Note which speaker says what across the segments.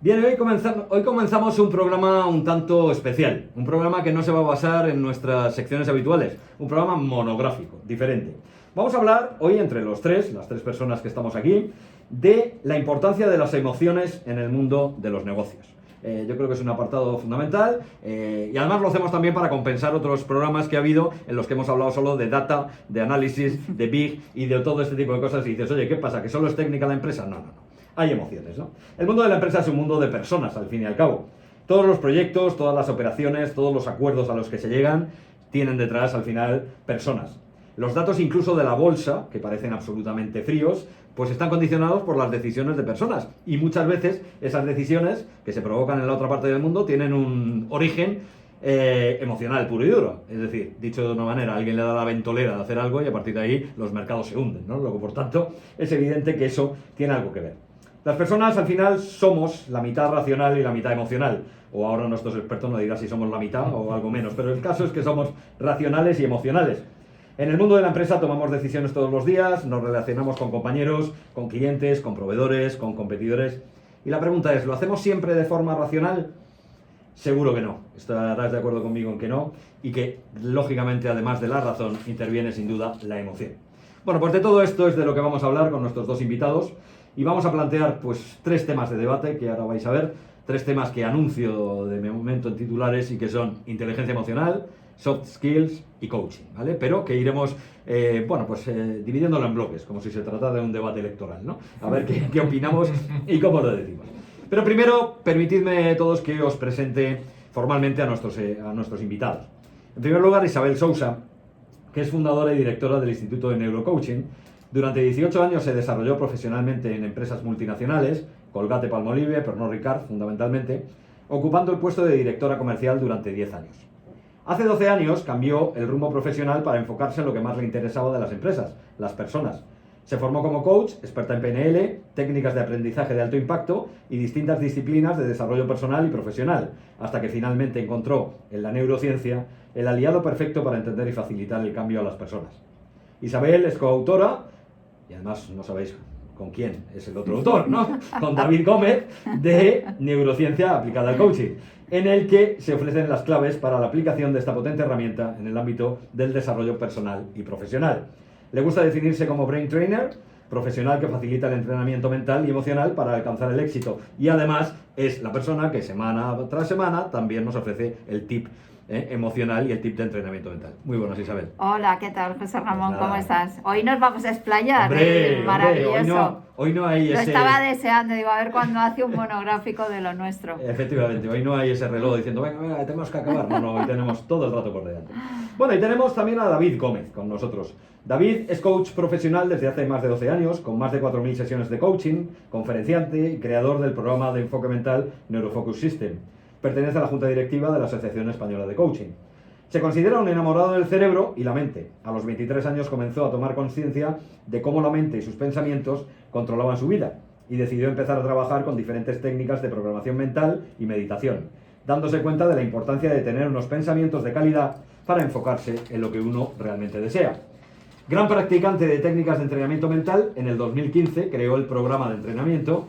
Speaker 1: Bien, hoy comenzamos un programa un tanto especial, un programa que no se va a basar en nuestras secciones habituales, un programa monográfico, diferente. Vamos a hablar hoy entre las tres personas que estamos aquí, de la importancia de las emociones en el mundo de los negocios. Yo creo que es un apartado fundamental y además lo hacemos también para compensar otros programas que ha habido en los que hemos hablado solo de data, de análisis, de big y de todo este tipo de cosas y dices, oye, ¿qué pasa? ¿Que solo es técnica la empresa? No. Hay emociones, ¿no? El mundo de la empresa es un mundo de personas, al fin y al cabo. Todos los proyectos, todas las operaciones, todos los acuerdos a los que se llegan, tienen detrás, al final, personas. Los datos incluso de la bolsa, que parecen absolutamente fríos, pues están condicionados por las decisiones de personas. Y muchas veces esas decisiones que se provocan en la otra parte del mundo tienen un origen emocional puro y duro. Es decir, dicho de una manera, alguien le da la ventolera de hacer algo y a partir de ahí los mercados se hunden, ¿no? Luego, por tanto, es evidente que eso tiene algo que ver. Las personas al final somos la mitad racional y la mitad emocional. O ahora nuestros expertos nos dirán si somos la mitad o algo menos. Pero el caso es que somos racionales y emocionales. En el mundo de la empresa tomamos decisiones todos los días, nos relacionamos con compañeros, con clientes, con proveedores, con competidores. Y la pregunta es, ¿lo hacemos siempre de forma racional? Seguro que no. Estarás de acuerdo conmigo en que no. Y que, lógicamente, además de la razón, interviene sin duda la emoción. Bueno, pues de todo esto es de lo que vamos a hablar con nuestros dos invitados. Y vamos a plantear pues tres temas de debate que ahora vais a ver, tres temas que anuncio de momento en titulares y que son inteligencia emocional, soft skills y coaching, ¿vale? Pero que iremos, dividiéndolo en bloques, como si se tratara de un debate electoral, ¿no? A ver qué opinamos y cómo lo decimos. Pero primero, permitidme todos que os presente formalmente a nuestros invitados. En primer lugar, Isabel Sousa, que es fundadora y directora del Instituto de Neurocoaching. Durante 18 años se desarrolló profesionalmente en empresas multinacionales, Colgate-Palmolive, Pernod Ricard fundamentalmente, ocupando el puesto de directora comercial durante 10 años. Hace 12 años cambió el rumbo profesional para enfocarse en lo que más le interesaba de las empresas, las personas. Se formó como coach, experta en PNL, técnicas de aprendizaje de alto impacto y distintas disciplinas de desarrollo personal y profesional, hasta que finalmente encontró en la neurociencia el aliado perfecto para entender y facilitar el cambio a las personas. Isabel es coautora, y además no sabéis con quién es el otro autor, ¿no? Con David Gómez, de Neurociencia aplicada al coaching, en el que se ofrecen las claves para la aplicación de esta potente herramienta en el ámbito del desarrollo personal y profesional. Le gusta definirse como brain trainer, profesional que facilita el entrenamiento mental y emocional para alcanzar el éxito. Y además es la persona que semana tras semana también nos ofrece el tip emocional y el tip de entrenamiento mental. Muy buenas, Isabel.
Speaker 2: Hola, ¿qué tal, José Ramón?
Speaker 1: Pues
Speaker 2: ¿Cómo estás? Hoy nos vamos a explayar, maravilloso.
Speaker 1: Hoy no hay
Speaker 2: Lo
Speaker 1: ese...
Speaker 2: estaba deseando, digo, a ver cuándo hace un monográfico de lo nuestro.
Speaker 1: Efectivamente, hoy no hay ese reloj diciendo, venga, tenemos que acabar. No, hoy tenemos todo el rato por delante. Bueno, y tenemos también a David Gómez con nosotros. David es coach profesional desde hace más de 12 años, con más de 4.000 sesiones de coaching, conferenciante y creador del programa de enfoque mental Neurofocus System. Pertenece a la Junta Directiva de la Asociación Española de Coaching. Se considera un enamorado del cerebro y la mente. A los 23 años comenzó a tomar conciencia de cómo la mente y sus pensamientos controlaban su vida y decidió empezar a trabajar con diferentes técnicas de programación mental y meditación, dándose cuenta de la importancia de tener unos pensamientos de calidad para enfocarse en lo que uno realmente desea. Gran practicante de técnicas de entrenamiento mental, en el 2015 creó el programa de entrenamiento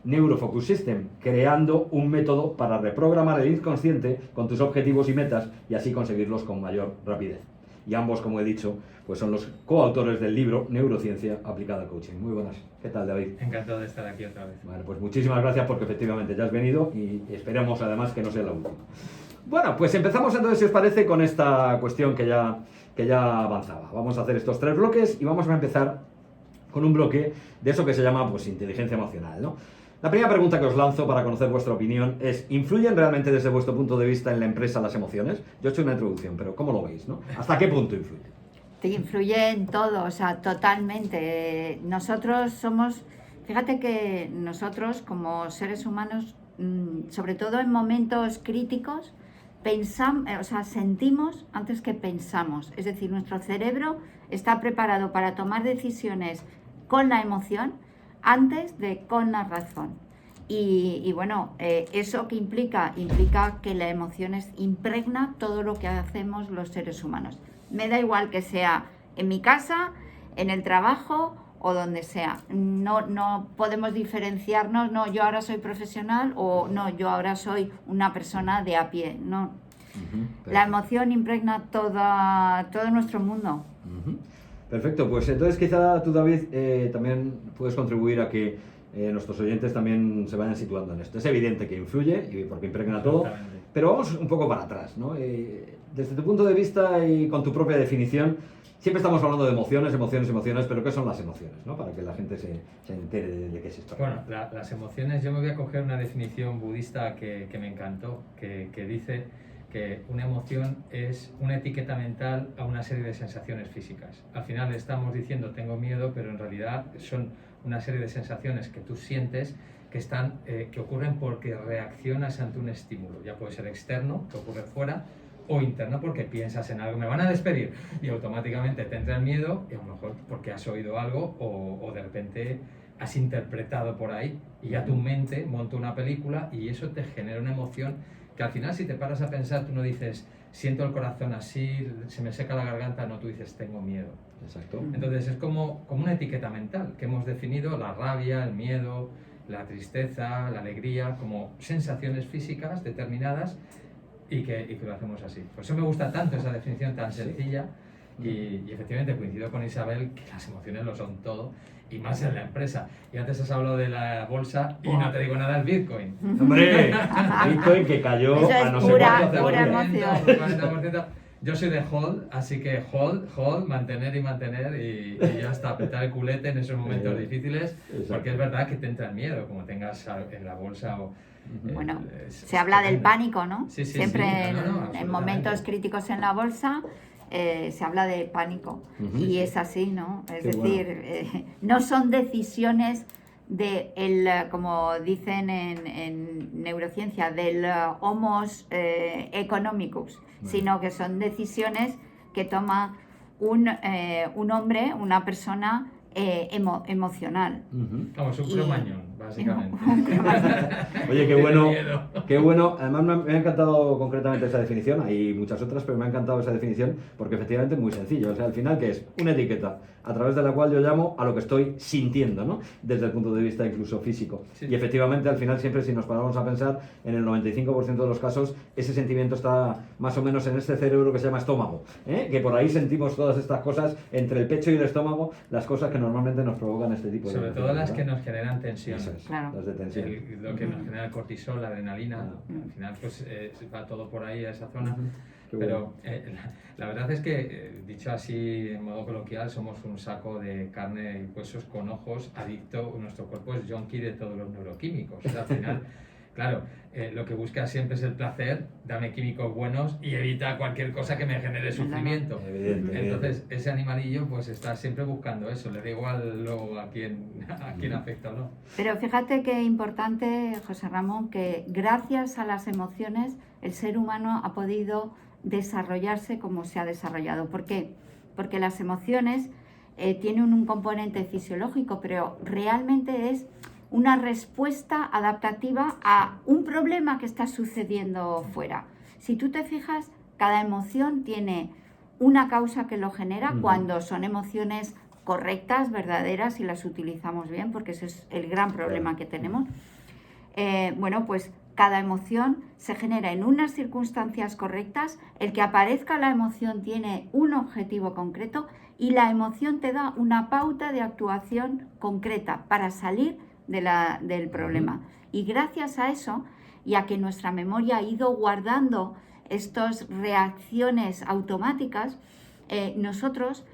Speaker 1: Neurofocus System, creando un método para reprogramar el inconsciente con tus objetivos y metas y así conseguirlos con mayor rapidez. Y ambos, como he dicho, pues son los coautores del libro Neurociencia aplicada al coaching. Muy buenas. ¿Qué tal, David?
Speaker 3: Encantado de estar aquí otra vez.
Speaker 1: Bueno, pues muchísimas gracias porque efectivamente ya has venido y esperamos además que no sea la última. Bueno, pues empezamos entonces, si os parece, con esta cuestión que ya avanzaba. Vamos a hacer estos tres bloques y vamos a empezar con un bloque de eso que se llama pues inteligencia emocional, ¿no? La primera pregunta que os lanzo para conocer vuestra opinión es, ¿influyen realmente desde vuestro punto de vista en la empresa las emociones? Yo he hecho una introducción, pero ¿cómo lo veis, no? ¿Hasta qué punto influye?
Speaker 2: Te influye en todo, o sea, totalmente. Nosotros somos, fíjate que nosotros como seres humanos, sobre todo en momentos críticos, sentimos antes que pensamos. Es decir, nuestro cerebro está preparado para tomar decisiones con la emoción antes de con la razón. Y bueno, ¿eso qué implica? Implica que la emoción impregna todo lo que hacemos los seres humanos. Me da igual que sea en mi casa, en el trabajo o donde sea. No podemos diferenciarnos, no, yo ahora soy profesional o no, yo ahora soy una persona de a pie. No. La emoción impregna todo nuestro mundo.
Speaker 1: Perfecto, pues entonces quizá tú, David, también puedes contribuir a que nuestros oyentes también se vayan situando en esto. Es evidente que influye, porque impregna todo, pero vamos un poco para atrás, ¿no? Desde tu punto de vista y con tu propia definición, siempre estamos hablando de emociones, pero ¿qué son las emociones? ¿No? Para que la gente se entere de qué es esto.
Speaker 3: Bueno, las emociones, yo me voy a coger una definición budista que me encantó, que dice que una emoción es una etiqueta mental a una serie de sensaciones físicas. Al final estamos diciendo tengo miedo, pero en realidad son una serie de sensaciones que tú sientes que ocurren porque reaccionas ante un estímulo. Ya puede ser externo, que ocurre fuera, o interno porque piensas en algo, me van a despedir, y automáticamente te entra el miedo, y a lo mejor porque has oído algo o de repente has interpretado por ahí, y ya tu mente monta una película y eso te genera una emoción que al final, si te paras a pensar, tú no dices siento el corazón así, se me seca la garganta, no, tú dices tengo miedo.
Speaker 1: Exacto.
Speaker 3: Entonces es como una etiqueta mental que hemos definido, la rabia, el miedo, la tristeza, la alegría, como sensaciones físicas determinadas, y que lo hacemos así. Por eso me gusta tanto esa definición tan sencilla, y efectivamente coincido con Isabel que las emociones lo son todo, y más en la empresa. Y antes has hablado de la bolsa y no te digo nada del Bitcoin.
Speaker 1: ¡Hombre! Bitcoin que cayó
Speaker 2: eso
Speaker 1: a
Speaker 2: es
Speaker 1: no
Speaker 2: pura,
Speaker 1: sé cuánto.
Speaker 2: pura emoción.
Speaker 3: 40%. Yo soy de hold, así que hold, mantener y ya está, apretar el culete en esos momentos difíciles, porque es verdad que te entra el miedo, como tengas en la bolsa o...
Speaker 2: Bueno, se habla del pánico, ¿no?
Speaker 3: Sí,
Speaker 2: Siempre
Speaker 3: sí.
Speaker 2: en momentos críticos en la bolsa se habla de pánico. Y es así, ¿no? Es decir, no son decisiones como dicen en neurociencia, del homos economicus, sino que son decisiones que toma un hombre, una persona emocional.
Speaker 3: Vamos, un cromañón, básicamente.
Speaker 1: Oye, qué bueno. Además me ha encantado concretamente esa definición, hay muchas otras, pero me ha encantado esa definición porque efectivamente es muy sencillo. O sea, al final, ¿qué es? Una etiqueta a través de la cual yo llamo a lo que estoy sintiendo, ¿no? Desde el punto de vista incluso físico. Sí. Y efectivamente, al final, siempre si nos paramos a pensar, en el 95% de los casos, ese sentimiento está más o menos en este cerebro que se llama estómago, ¿eh? Que por ahí sentimos todas estas cosas, entre el pecho y el estómago, las cosas que normalmente nos provocan este tipo de...
Speaker 3: Sobre todo las que nos generan tensión.
Speaker 2: Claro.
Speaker 1: Las de tensión.
Speaker 3: Lo que nos genera el cortisol, la adrenalina, al final pues va todo por ahí a esa zona. Pero la verdad es que, dicho así en modo coloquial, somos un saco de carne y huesos con ojos, adicto, nuestro cuerpo es junkie de todos los neuroquímicos. O sea, al final, claro, lo que busca siempre es el placer, dame químicos buenos y evita cualquier cosa que me genere sufrimiento. Entonces, ese animalillo pues está siempre buscando eso, le da igual luego a quién afecta o no.
Speaker 2: Pero fíjate qué importante, José Ramón, que gracias a las emociones el ser humano ha podido desarrollarse como se ha desarrollado. ¿Por qué? Porque las emociones tienen un componente fisiológico, pero realmente es una respuesta adaptativa a un problema que está sucediendo fuera. Si tú te fijas, cada emoción tiene una causa que lo genera cuando son emociones correctas, verdaderas y las utilizamos bien, porque ese es el gran problema que tenemos. Pues cada emoción se genera en unas circunstancias correctas, el que aparezca la emoción tiene un objetivo concreto y la emoción te da una pauta de actuación concreta para salir del problema. Y gracias a eso, y a que nuestra memoria ha ido guardando estas reacciones automáticas, nosotros,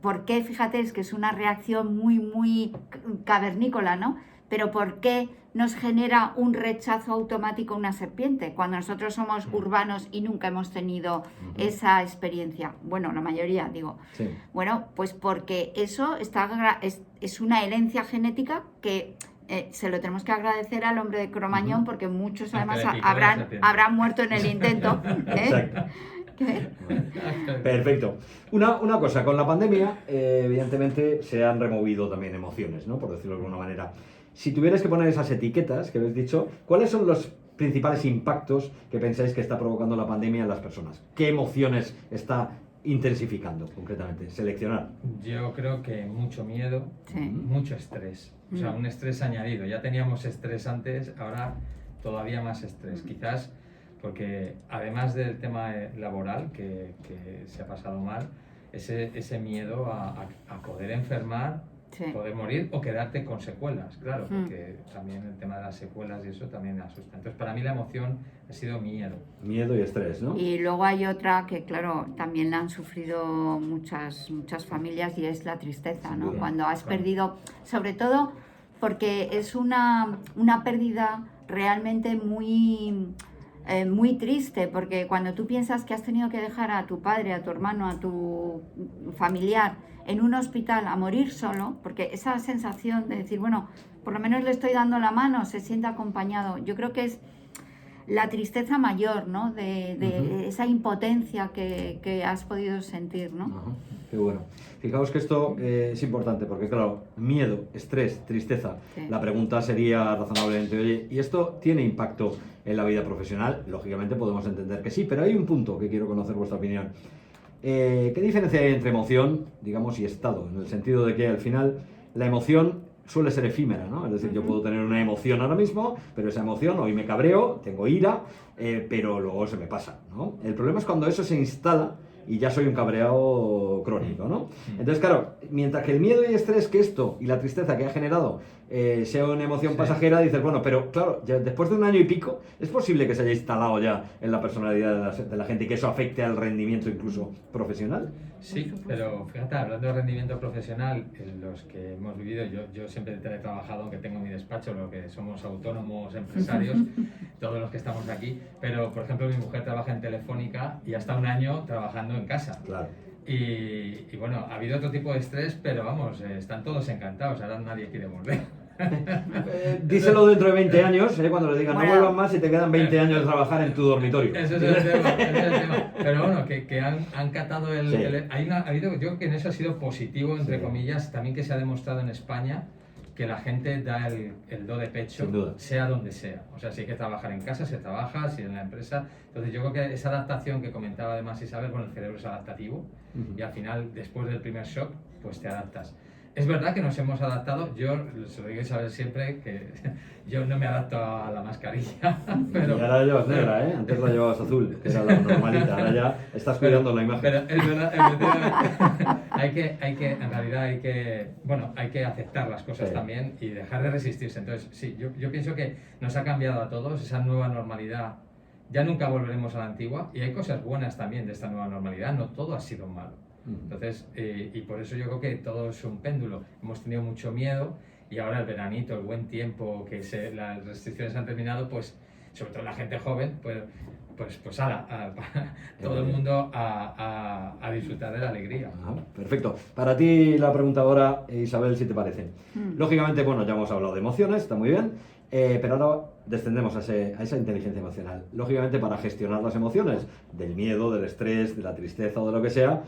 Speaker 2: ¿por qué? Fíjate, es que es una reacción muy cavernícola, ¿no? Pero ¿por qué nos genera un rechazo automático una serpiente cuando nosotros somos urbanos y nunca hemos tenido esa experiencia? Bueno, la mayoría, digo. Sí. Bueno, pues porque eso es una herencia genética que se lo tenemos que agradecer al hombre de Cromañón, porque muchos además habrán muerto en el intento.
Speaker 1: Exacto. Perfecto. Una cosa, con la pandemia, evidentemente se han removido también emociones, ¿no? Por decirlo de alguna manera. Si tuvierais que poner esas etiquetas que habéis dicho, ¿cuáles son los principales impactos que pensáis que está provocando la pandemia en las personas? ¿Qué emociones está intensificando concretamente? Seleccionar.
Speaker 3: Yo creo que mucho miedo,
Speaker 2: Sí.
Speaker 3: mucho estrés, o sea, un estrés añadido. Ya teníamos estrés antes, ahora todavía más estrés. Quizás porque además del tema laboral, que se ha pasado mal, ese miedo a poder enfermar,
Speaker 2: Sí.
Speaker 3: poder morir o quedarte con secuelas, claro, porque también el tema de las secuelas y eso también asusta. Entonces, para mí la emoción ha sido miedo.
Speaker 1: Miedo y estrés, ¿no?
Speaker 2: Y luego hay otra que, claro, también la han sufrido muchas familias y es la tristeza,
Speaker 1: Sin
Speaker 2: ¿no?
Speaker 1: duda.
Speaker 2: Cuando has
Speaker 3: Claro.
Speaker 2: perdido, sobre todo porque es una pérdida realmente muy triste, porque cuando tú piensas que has tenido que dejar a tu padre, a tu hermano, a tu familiar en un hospital a morir solo, porque esa sensación de decir, bueno, por lo menos le estoy dando la mano, se siente acompañado, yo creo que es la tristeza mayor, ¿no? De esa impotencia que has podido sentir, ¿no?
Speaker 1: Ajá, qué bueno. Fijaos que esto es importante porque, claro, miedo, estrés, tristeza.
Speaker 2: Sí.
Speaker 1: La pregunta sería razonablemente, oye, ¿y esto tiene impacto en la vida profesional? Lógicamente podemos entender que sí, pero hay un punto que quiero conocer vuestra opinión. ¿Qué diferencia hay entre emoción, digamos, y estado? En el sentido de que al final la emoción suele ser efímera, ¿no? Es decir, yo puedo tener una emoción ahora mismo, pero esa emoción, hoy me cabreo, tengo ira, pero luego se me pasa, ¿no? El problema es cuando eso se instala y ya soy un cabreado crónico, ¿no? Entonces, claro, mientras que el miedo y estrés que esto y la tristeza que ha generado sea una emoción pasajera, dices, bueno, pero claro, ya después de un año y pico, es posible que se haya instalado ya en la personalidad de la gente y que eso afecte al rendimiento incluso profesional.
Speaker 3: Sí, pero fíjate, hablando de rendimiento profesional, los que hemos vivido, yo siempre he teletrabajado, aunque tengo mi despacho, lo que somos autónomos, empresarios, todos los que estamos aquí, pero por ejemplo mi mujer trabaja en Telefónica y ha estado un año trabajando en casa.
Speaker 1: Claro.
Speaker 3: Y bueno, ha habido otro tipo de estrés, pero vamos, están todos encantados, ahora nadie quiere volver.
Speaker 1: Díselo dentro de 20 años, cuando le digan
Speaker 2: Bueno.
Speaker 1: no vuelvan más y te quedan 20 años de trabajar en tu dormitorio.
Speaker 3: Ese es el tema, ese es el tema. Pero bueno, que han catado el...
Speaker 1: Sí.
Speaker 3: Ha habido, yo creo que en eso ha sido positivo, entre
Speaker 1: Sí.
Speaker 3: comillas, también que se ha demostrado en España que la gente da el do de pecho,
Speaker 1: Sin duda.
Speaker 3: sea donde sea. O sea, si hay que trabajar en casa, se trabaja, si en la empresa. Entonces yo creo que esa adaptación que comentaba además Isabel, bueno, el cerebro es adaptativo y al final, después del primer shock, pues te adaptas. Es verdad que nos hemos adaptado, yo se lo digo a Isabel siempre, que yo no me adapto a la mascarilla, pero...
Speaker 1: Y ahora la llevas negra, ¿eh? Antes la llevabas azul, que era la normalita, ahora ya estás cuidando la imagen.
Speaker 3: Pero es verdad, efectivamente, en realidad hay que aceptar las cosas
Speaker 1: Sí.
Speaker 3: también y dejar de resistirse. Entonces, sí, yo pienso que nos ha cambiado a todos esa nueva normalidad. Ya nunca volveremos a la antigua y hay cosas buenas también de esta nueva normalidad, no todo ha sido malo. Entonces, y por eso yo creo que todo es un péndulo. Hemos tenido mucho miedo y ahora el veranito, el buen tiempo, las restricciones han terminado, pues sobre todo la gente joven, pues ala, todo el mundo a disfrutar de la alegría.
Speaker 1: Ah, perfecto. Para ti la pregunta ahora, Isabel, si te parece. Lógicamente, bueno, ya hemos hablado de emociones, está muy bien, pero ahora descendemos a esa inteligencia emocional. Lógicamente, para gestionar las emociones, del miedo, del estrés, de la tristeza o de lo que sea,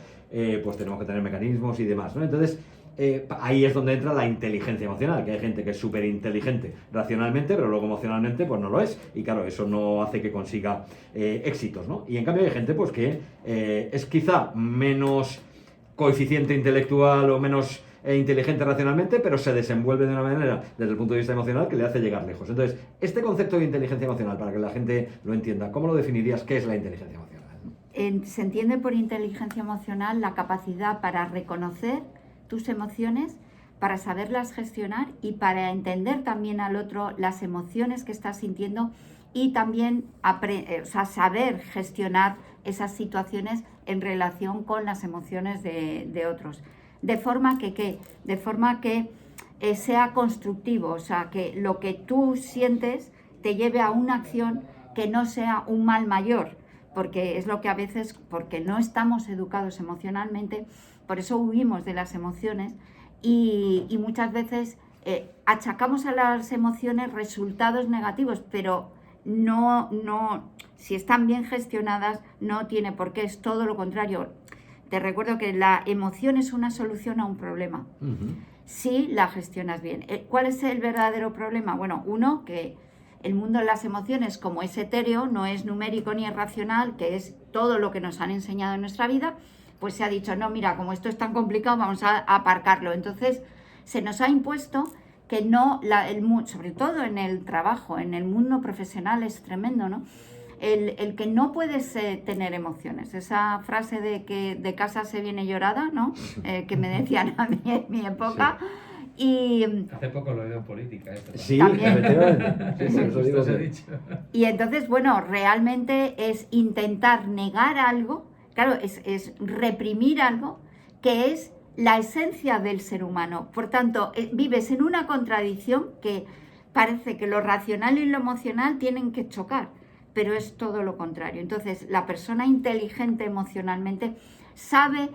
Speaker 1: pues tenemos que tener mecanismos y demás, ¿no? Entonces, ahí es donde entra la inteligencia emocional, que hay gente que es súper inteligente racionalmente, pero luego emocionalmente pues no lo es. Y claro, eso no hace que consiga éxitos, ¿no? Y en cambio hay gente pues que es quizá menos coeficiente intelectual o menos inteligente racionalmente, pero se desenvuelve de una manera desde el punto de vista emocional que le hace llegar lejos. Entonces, este concepto de inteligencia emocional, para que la gente lo entienda, ¿cómo lo definirías? ¿Qué es la inteligencia emocional?
Speaker 2: Se entiende por inteligencia emocional la capacidad para reconocer tus emociones, para saberlas gestionar y para entender también al otro las emociones que estás sintiendo y también saber gestionar esas situaciones en relación con las emociones de otros. De forma que sea constructivo, o sea, que lo que tú sientes te lleve a una acción que no sea un mal mayor, porque es lo que a veces, porque no estamos educados emocionalmente, por eso huimos de las emociones y muchas veces achacamos a las emociones resultados negativos, pero no, si están bien gestionadas, no tiene por qué, es todo lo contrario. Te recuerdo que la emoción es una solución a un problema, si la gestionas bien. ¿Cuál es el verdadero problema? Bueno, uno, que el mundo de las emociones, como es etéreo, no es numérico ni es racional, que es todo lo que nos han enseñado en nuestra vida, pues se ha dicho, no, mira, como esto es tan complicado, vamos a aparcarlo. Entonces, se nos ha impuesto que no, sobre todo en el trabajo, en el mundo profesional es tremendo, ¿no? El que no puedes tener emociones. Esa frase de que de casa se viene llorada, ¿no? Que me decían a mí en mi época. Sí. Y
Speaker 3: hace poco lo he oído en política esto.
Speaker 1: Sí, efectivamente. Sí,
Speaker 3: eso digo que... dicho.
Speaker 2: Y entonces, bueno, realmente es intentar negar algo, claro, es reprimir algo que es la esencia del ser humano. Por tanto, vives en una contradicción que parece que lo racional y lo emocional tienen que chocar, pero es todo lo contrario. Entonces, la persona inteligente emocionalmente sabe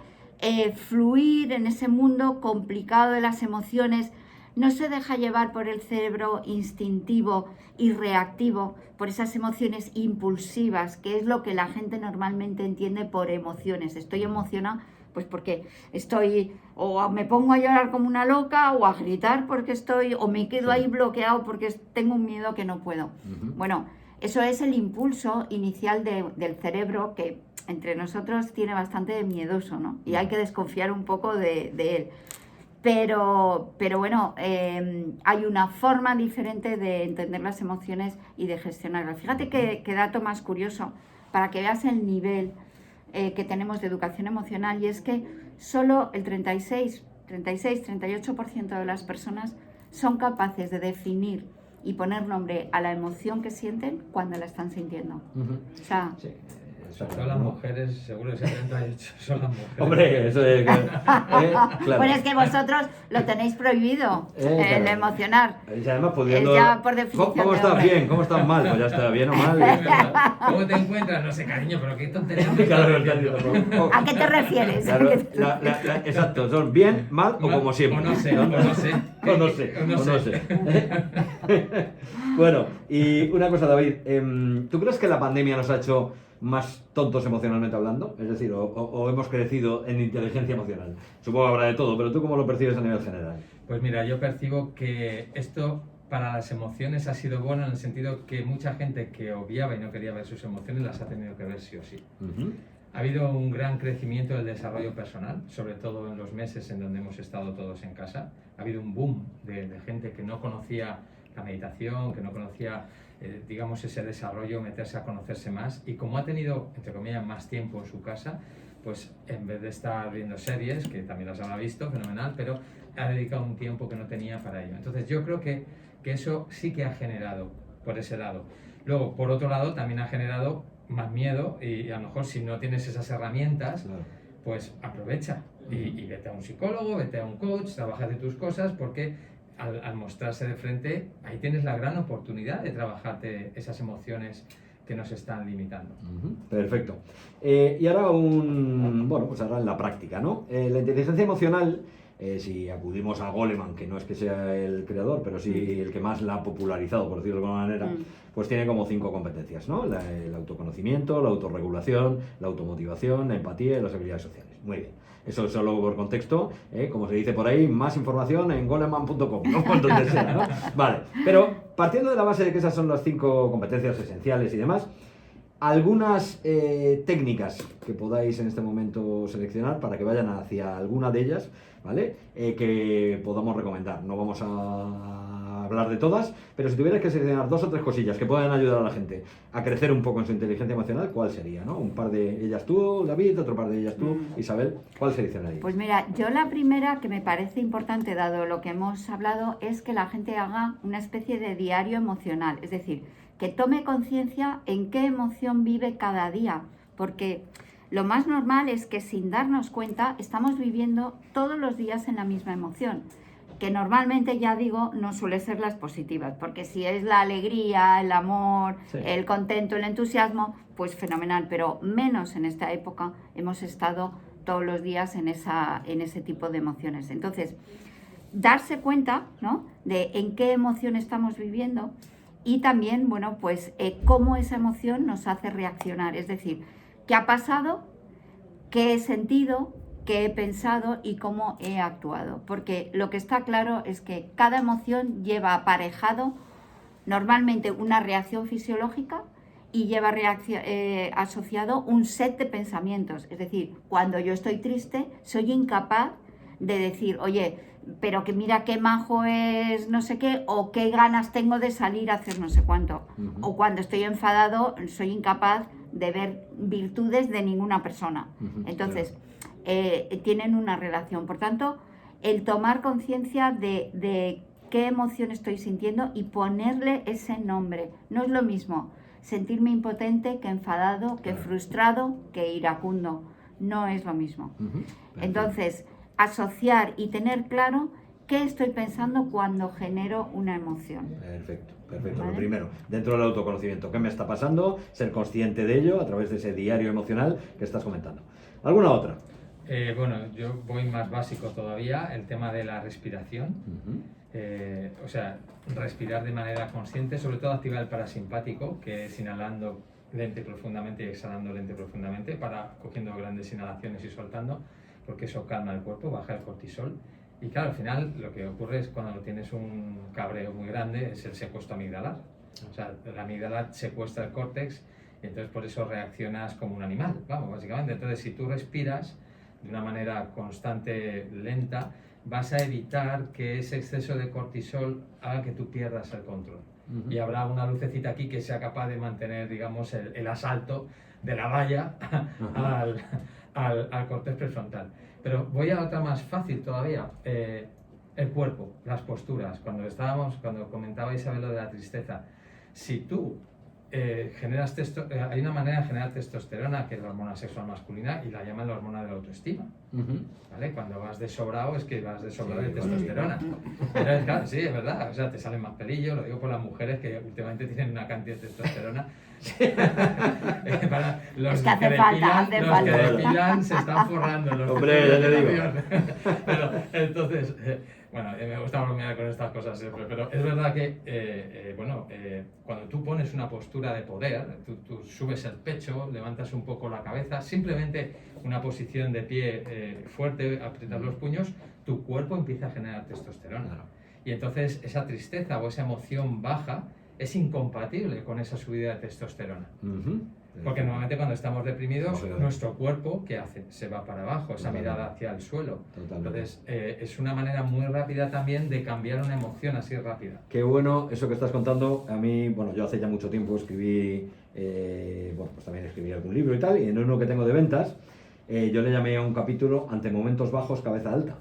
Speaker 2: fluir en ese mundo complicado de las emociones, no se deja llevar por el cerebro instintivo y reactivo, por esas emociones impulsivas, que es lo que la gente normalmente entiende por emociones. Estoy emocionada pues porque estoy, o me pongo a llorar como una loca, o a gritar porque estoy, o me quedo ahí bloqueado porque tengo un miedo que no puedo. Bueno, eso es el impulso inicial del cerebro que entre nosotros tiene bastante miedoso, ¿no? Y hay que desconfiar un poco de él. Pero bueno, hay una forma diferente de entender las emociones y de gestionarlas. Fíjate que dato más curioso, para que veas el nivel que tenemos de educación emocional, y es que solo el 38% de las personas son capaces de definir y poner nombre a la emoción que sienten cuando la están sintiendo. O sea,
Speaker 3: sí. Son las mujeres, seguro que 78 son las mujeres.
Speaker 1: Hombre, eso es... claro.
Speaker 2: Bueno, es que vosotros lo tenéis prohibido, el emocionar.
Speaker 1: Y además pudiendo...
Speaker 2: ya por definición.
Speaker 1: ¿Cómo estás bien? ¿Cómo estás mal? Pues ya está, bien o mal.
Speaker 3: ¿Cómo te encuentras? No sé, cariño, pero qué tontería.
Speaker 2: ¿A qué te refieres?
Speaker 1: Claro, exacto, son bien, mal o como siempre.
Speaker 3: O no sé, o no sé.
Speaker 1: O no sé. Bueno, y una cosa, David, ¿tú crees que la pandemia nos ha hecho más tontos emocionalmente hablando? Es decir, o hemos crecido en inteligencia emocional. Supongo que habrá de todo, pero ¿tú cómo lo percibes a nivel general?
Speaker 3: Pues mira, yo percibo que esto para las emociones ha sido bueno en el sentido que mucha gente que obviaba y no quería ver sus emociones las ha tenido que ver sí o sí. Ha habido un gran crecimiento del desarrollo personal, sobre todo en los meses en donde hemos estado todos en casa. Ha habido un boom de gente que no conocía la meditación, que no conocía digamos ese desarrollo, meterse a conocerse más, y como ha tenido, entre comillas, más tiempo en su casa, pues en vez de estar viendo series, que también las habrá visto, fenomenal, pero ha dedicado un tiempo que no tenía para ello. Entonces yo creo que eso sí que ha generado por ese lado. Luego, por otro lado, también ha generado más miedo, y a lo mejor si no tienes esas herramientas, claro, pues aprovecha y vete a un psicólogo, vete a un coach, trabaja de tus cosas, porque al mostrarse de frente, ahí tienes la gran oportunidad de trabajarte esas emociones que nos están limitando.
Speaker 1: Perfecto. Y ahora pues ahora en la práctica, ¿no? La inteligencia emocional, si acudimos a Goleman, que no es que sea el creador, pero sí el que más la ha popularizado, por decirlo de alguna manera, pues tiene como 5 competencias, ¿no? El autoconocimiento, la autorregulación, la automotivación, la empatía y las habilidades sociales. Muy bien. Eso solo por contexto, como se dice por ahí, más información en goleman.com, ¿no? Donde sea, ¿no? Vale, pero partiendo de la base de que esas son las 5 competencias esenciales y demás, algunas técnicas que podáis en este momento seleccionar para que vayan hacia alguna de ellas, ¿vale? Que podamos recomendar. No vamos a hablar de todas, pero si tuvierais que seleccionar 2 o 3 cosillas que puedan ayudar a la gente a crecer un poco en su inteligencia emocional, ¿cuál sería, no? Un par de ellas tú, David, otro par de ellas tú, Isabel, ¿cuál seleccionaríais?
Speaker 2: Pues mira, yo la primera que me parece importante, dado lo que hemos hablado, es que la gente haga una especie de diario emocional, es decir, que tome conciencia en qué emoción vive cada día, porque lo más normal es que sin darnos cuenta estamos viviendo todos los días en la misma emoción, que normalmente, ya digo, no suele ser las positivas, porque si es la alegría, el amor, sí, el contento, el entusiasmo, pues fenomenal, pero menos en esta época hemos estado todos los días en ese tipo de emociones. Entonces, darse cuenta, ¿no?, de en qué emoción estamos viviendo y también, bueno, pues cómo esa emoción nos hace reaccionar, es decir, qué ha pasado, qué he sentido, qué he pensado y cómo he actuado, porque lo que está claro es que cada emoción lleva aparejado normalmente una reacción fisiológica y lleva asociado un set de pensamientos. Es decir, cuando yo estoy triste, soy incapaz de decir, oye, pero que mira qué majo es no sé qué, o qué ganas tengo de salir a hacer no sé cuánto. O cuando estoy enfadado, soy incapaz de ver virtudes de ninguna persona. Entonces, tienen una relación. Por tanto, el tomar conciencia de qué emoción estoy sintiendo y ponerle ese nombre. No es lo mismo sentirme impotente que enfadado, que frustrado, que iracundo. No es lo mismo. Entonces, asociar y tener claro qué estoy pensando cuando genero una emoción.
Speaker 1: Perfecto, perfecto.
Speaker 2: ¿Vale?
Speaker 1: Lo primero, dentro del autoconocimiento, ¿qué me está pasando? Ser consciente de ello a través de ese diario emocional que estás comentando. ¿Alguna otra?
Speaker 3: Bueno, yo voy más básico todavía, el tema de la respiración. O sea, respirar de manera consciente, sobre todo activar el parasimpático, que es inhalando lente y profundamente y exhalando lente y profundamente, cogiendo grandes inhalaciones y soltando, porque eso calma el cuerpo, baja el cortisol. Y claro, al final lo que ocurre es cuando tienes un cabreo muy grande, es el secuestro amigdalar. O sea, la amígdala secuestra el córtex y entonces por eso reaccionas como un animal, vamos, básicamente. Entonces, si tú respiras de una manera constante, lenta, vas a evitar que ese exceso de cortisol haga que tú pierdas el control. Y habrá una lucecita aquí que sea capaz de mantener, digamos, el asalto de la valla al córtex prefrontal. Pero voy a otra más fácil todavía, el cuerpo, las posturas. Cuando comentaba Isabel lo de la tristeza, si tú generas hay una manera de generar testosterona, que es la hormona sexual masculina, y la llaman la hormona de la autoestima. ¿Vale? Cuando vas de sobrado, es que vas de sobrado de testosterona. Pero claro, sí, es verdad, o sea, te salen más pelillos, lo digo por las mujeres que últimamente tienen una cantidad de testosterona. Para los
Speaker 2: que hace falta,
Speaker 3: que depilan se están forrando.
Speaker 1: Hombre, ya te digo.
Speaker 3: Pero entonces, bueno, me gusta bromear con estas cosas siempre, pero es verdad que, cuando tú pones una postura de poder, tú subes el pecho, levantas un poco la cabeza, simplemente una posición de pie fuerte, aprietas los puños, tu cuerpo empieza a generar testosterona. Y entonces esa tristeza o esa emoción baja es incompatible con esa subida de testosterona. Porque normalmente cuando estamos deprimidos, nuestro cuerpo, ¿qué hace? Se va para abajo, esa mirada hacia el suelo. Entonces, es una manera muy rápida también de cambiar una emoción así rápida.
Speaker 1: Qué bueno eso que estás contando. A mí, bueno, yo hace ya mucho tiempo escribí, pues también escribí algún libro y tal, y en uno que tengo de ventas, yo le llamé a un capítulo Ante momentos bajos, cabeza alta.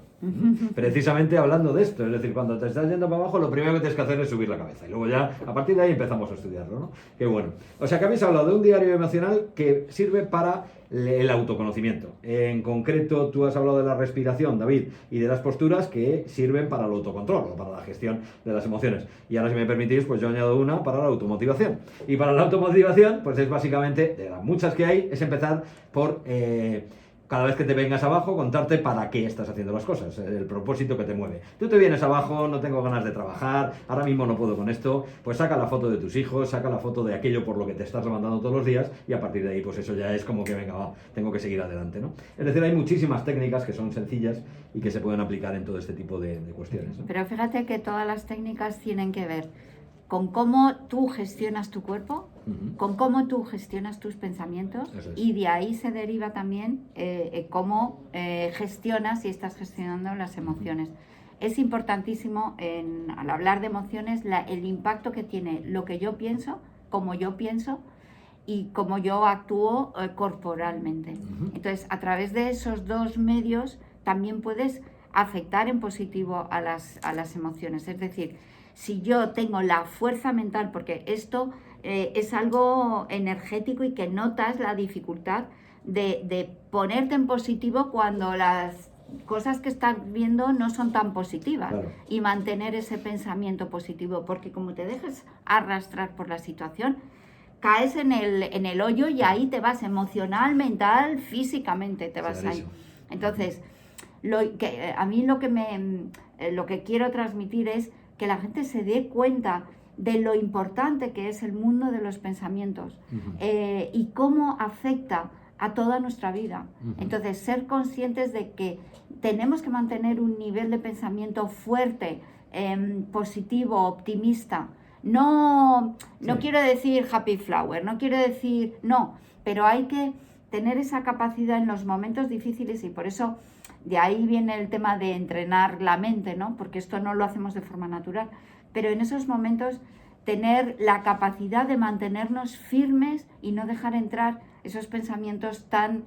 Speaker 1: Precisamente hablando de esto, es decir, cuando te estás yendo para abajo, lo primero que tienes que hacer es subir la cabeza y luego ya a partir de ahí empezamos a estudiarlo, ¿no? Qué bueno. O sea que habéis hablado de un diario emocional que sirve para el autoconocimiento. En concreto, tú has hablado de la respiración, David, y de las posturas que sirven para el autocontrol o para la gestión de las emociones. Y ahora, si me permitís, pues yo añado una para la automotivación. Y para la automotivación, pues es básicamente, de las muchas que hay, es empezar por cada vez que te vengas abajo, contarte para qué estás haciendo las cosas, el propósito que te mueve. Tú te vienes abajo, no tengo ganas de trabajar, ahora mismo no puedo con esto, pues saca la foto de tus hijos, saca la foto de aquello por lo que te estás levantando todos los días y a partir de ahí, pues eso ya es como que venga, va, tengo que seguir adelante, ¿no? Es decir, hay muchísimas técnicas que son sencillas y que se pueden aplicar en todo este tipo de cuestiones, ¿no?
Speaker 2: Pero fíjate que todas las técnicas tienen que ver con cómo tú gestionas tu cuerpo, con cómo tú gestionas tus pensamientos, y de ahí se deriva también cómo gestionas y estás gestionando las emociones. Es importantísimo al hablar de emociones el impacto que tiene lo que yo pienso, cómo yo pienso y cómo yo actúo corporalmente. Entonces, a través de esos dos medios también puedes afectar en positivo a las emociones. Es decir, si yo tengo la fuerza mental, porque esto es algo energético y que notas la dificultad de ponerte en positivo cuando las cosas que estás viendo no son tan positivas, claro, y mantener ese pensamiento positivo, porque como te dejes arrastrar por la situación, caes en el hoyo y ahí te vas emocional, mental, físicamente te vas ahí. Entonces, a mí lo que quiero transmitir es que la gente se dé cuenta de lo importante que es el mundo de los pensamientos y cómo afecta a toda nuestra vida. Entonces, ser conscientes de que tenemos que mantener un nivel de pensamiento fuerte, positivo, optimista, No
Speaker 1: Sí.
Speaker 2: quiero decir happy flower, no quiero decir, no, pero hay que tener esa capacidad en los momentos difíciles y por eso de ahí viene el tema de entrenar la mente, ¿no? Porque esto no lo hacemos de forma natural, pero en esos momentos tener la capacidad de mantenernos firmes y no dejar entrar esos pensamientos tan